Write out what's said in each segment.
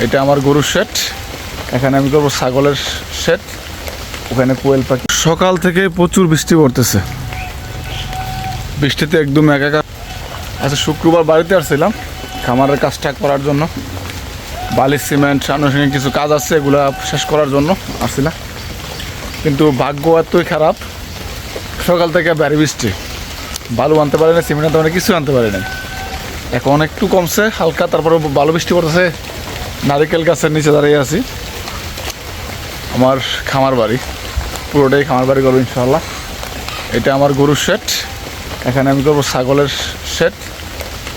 এটা আমার গরুর শেড। এখানে আমি করবো ছাগলের শেড। ওখানে কোয়েল পাখি। সকাল থেকে প্রচুর বৃষ্টি পড়তেছে, বৃষ্টিতে একদম একাকার। আচ্ছা, শুক্রবার বাড়িতে আসছিলাম খামারের কাজটা করার জন্য। বালি সিমেন্ট আনুষঙ্গিক কিছু কাজ আছে, এগুলো শেষ করার জন্য আসছিলাম। কিন্তু ভাগ্য এতই খারাপ, সকাল থেকে ভারী বৃষ্টি, বালু আনতে পারে না, সিমেন্ট আনতে পারে, কিছু আনতে পারে না। এখন একটু কমছে হালকা, তারপরে ভালো বৃষ্টি পড়তেছে। নারিকেল গাছের নিচে দাঁড়িয়ে আছি। আমার খামার বাড়ি, পুরোটাই খামার বাড়ি করবো ইনশাআল্লাহ। এটা আমার গরুর শেড। এখানে আমি করবো ছাগলের শেড।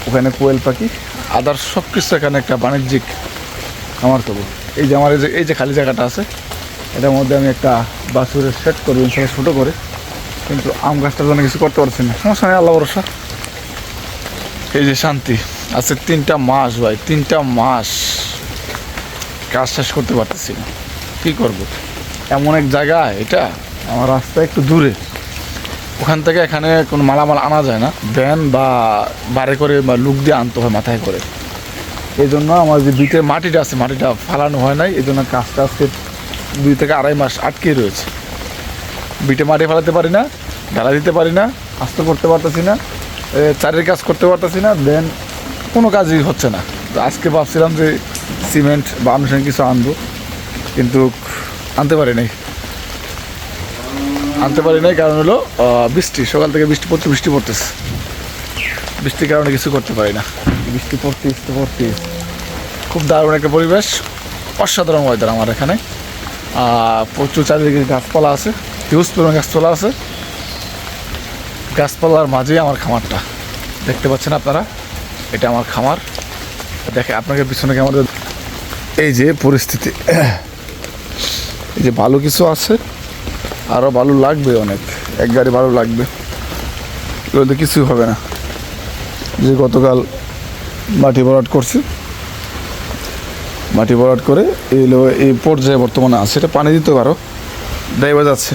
ওখানে কোয়েল পাখি, আদার্স সব কিছু। এখানে একটা বাণিজ্যিক খামার করবো। এই যে আমার এই যে খালি জায়গাটা আছে, এটার মধ্যে আমি একটা বাছুরের শেড করবো ইনশাআল্লাহ, ছোটো করে। কিন্তু আম গাছটার জন্য কিছু করতে পারছি না, সমস্যা নেই, আল্লাহ ভরসা। এই যে শান্তি আছে। 3টা মাস ভাই, 3টা মাস কাজ শেষ করতে পারতেছি না। কী করবো? এমন এক জায়গা, এটা আমার রাস্তা একটু দূরে, ওখান থেকে এখানে কোনো মালামাল আনা যায় না। ভ্যান বা বারে করে বা লুক দিয়ে আনতে হয় মাথায় করে। এই জন্য আমার যে বিটের মাটিটা আছে, মাটিটা ফালানো হয় নাই। এই জন্য কাজটা আজকে 2 থেকে আড়াই মাস আটকে রয়েছে। বিটে মাটি ফালাতে পারি না, ঢালা দিতে পারি না, আস্ত করতে পারতেছি না, চারের কাজ করতে পারতেছি না, দেন কোনো কাজই হচ্ছে না। তো আজকে ভাবছিলাম যে সিমেন্ট বা আনুষঙ্গিক কিছু আনবো, কিন্তু আনতে পারি নাই। কারণ হলো বৃষ্টি, সকাল থেকে বৃষ্টি পড়তেছে। বৃষ্টির কারণে কিছু করতে পারি না। বৃষ্টি পড়তে খুব দারুণ একটা পরিবেশ, অসাধারণ ওয়েদার আমার এখানে। প্রচুর চারিদিকে গাছপালা আছে, হিউজ পরিমাণ গাছপালা আছে। গাছপালার মাঝেই আমার খামারটা দেখতে পাচ্ছেন আপনারা। এটা আমার খামার। দেখে আপনাকে পিছনে কেমন এই যে পরিস্থিতি। এই যে বালু কিছু আছে, আরও বালু লাগবে, অনেক, এক গাড়ি বালু লাগবে। এগুলোতে কিছুই হবে না। যে গতকাল মাটি ভরাট করছি, মাটি ভরাট করে এই পর্যায়ে বর্তমানে আছে। এটা পানি দিতে পারো, ড্রাইভার যাচ্ছে।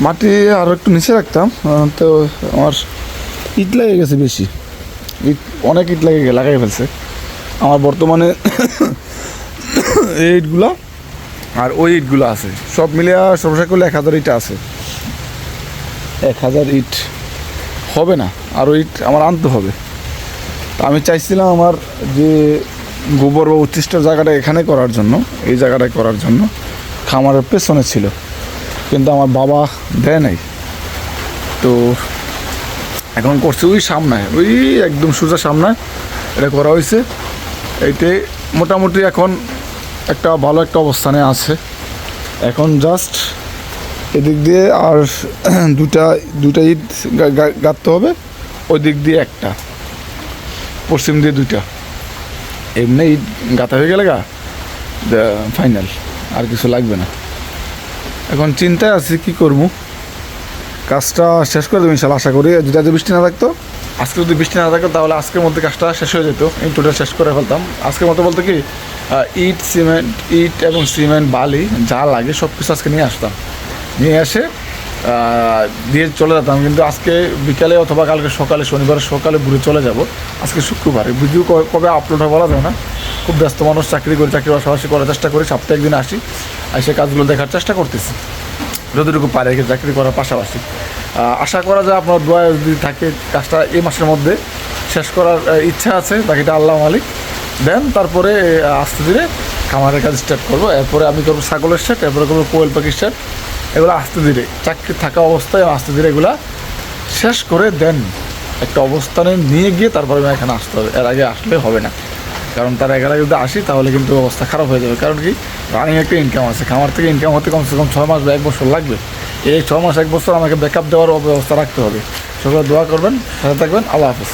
মাটি আরও একটু নিচে রাখতাম, তো আমার ইট লেগে গেছে বেশি। অনেক ইট লাগাই ফেলছে আমার বর্তমানে। এই ইটগুলা আর ওই ইটগুলো আছে, সব মিলিয়ে সর্বশেষ করলে 1000 ইট আছে। 1000 ইট হবে না, আরও ইট আমার আনতে হবে। আমি চাইছিলাম আমার যে গোবর বা উচ্ছিষ্ট জায়গাটা এখানে করার জন্য, এই জায়গাটায় করার জন্য, খামারের পেছনে ছিল, কিন্তু আমার বাবা দেয় নাই। তো এখন করছে ওই সামনে, ওই একদম সোজা সামনে এটা করা হয়েছে। এইতে মোটামুটি এখন একটা ভালো একটা অবস্থানে আছে। এখন জাস্ট এদিক দিয়ে আর দুটা ইট গাঁথতে হবে, ওই দিক দিয়ে একটা, পশ্চিম দিয়ে 2টা। এমনি ইট গাঁথা হয়ে গেলে ফাইনাল, আর কিছু লাগবে না। এখন চিন্তায় আছি কী করবো। কাজটা শেষ করে দেবো ইনশাল্লাহ, আশা করি। যদি বৃষ্টি না থাকতো, আজকে যদি বৃষ্টি না থাকতো, তাহলে আজকের মধ্যে কাজটা শেষ হয়ে যেত। এই টোটাল শেষ করে ফেলতাম আজকের মতো। বলতে কি, ইট এবং সিমেন্ট বালি যা লাগে সব কিছু আজকে নিয়ে আসতাম, নিয়ে এসে দিয়ে চলে যেতাম। কিন্তু আজকে বিকালে অথবা কালকে সকালে, শনিবার সকালে ঘুরে চলে যাব। আজকে শুক্রবার, ভিডিও কবে আপলোড হয় বলা যায় না। খুব ব্যস্ত মানুষ, চাকরি পাশাপাশি করার চেষ্টা করি। সপ্তাহে একদিন আসি, এসে কাজগুলো দেখার চেষ্টা করতেছি যতটুকু পারে, চাকরি করার পাশাপাশি। আশা করা যায় আপনার দোয়া যদি থাকে, কাজটা এই মাসের মধ্যে শেষ করার ইচ্ছা আছে। বাকিটা আল্লাহ মালিক দেন। তারপরে আস্তে ধীরে খামারের কাজ স্টার্ট করবো। এরপরে আমি করবো ছাগলের শেড, এরপরে করবো কোয়েল পাখির শেড। এগুলো আস্তে ধীরে, চাকরি থাকা অবস্থায় আস্তে ধীরে এগুলো শেষ করে দেন একটা অবস্থানে নিয়ে গিয়ে তারপরে আমি এখানে আসতে হবে। এর আগে আসলে হবে না, কারণ তার আগে যদি আসি তাহলে কিন্তু অবস্থা খারাপ হয়ে যাবে। কারণ কি, রানিং একটা ইনকাম আছে, খামার থেকে ইনকাম হতে কমসে কম 6 মাস বা 1 বছর লাগবে। এই 6 মাস 1 বছর আমাকে ব্যাকআপ দেওয়ার ব্যবস্থা রাখতে হবে। সবাই দোয়া করবেন, সাথে থাকবেন। আল্লাহ হাফেজ।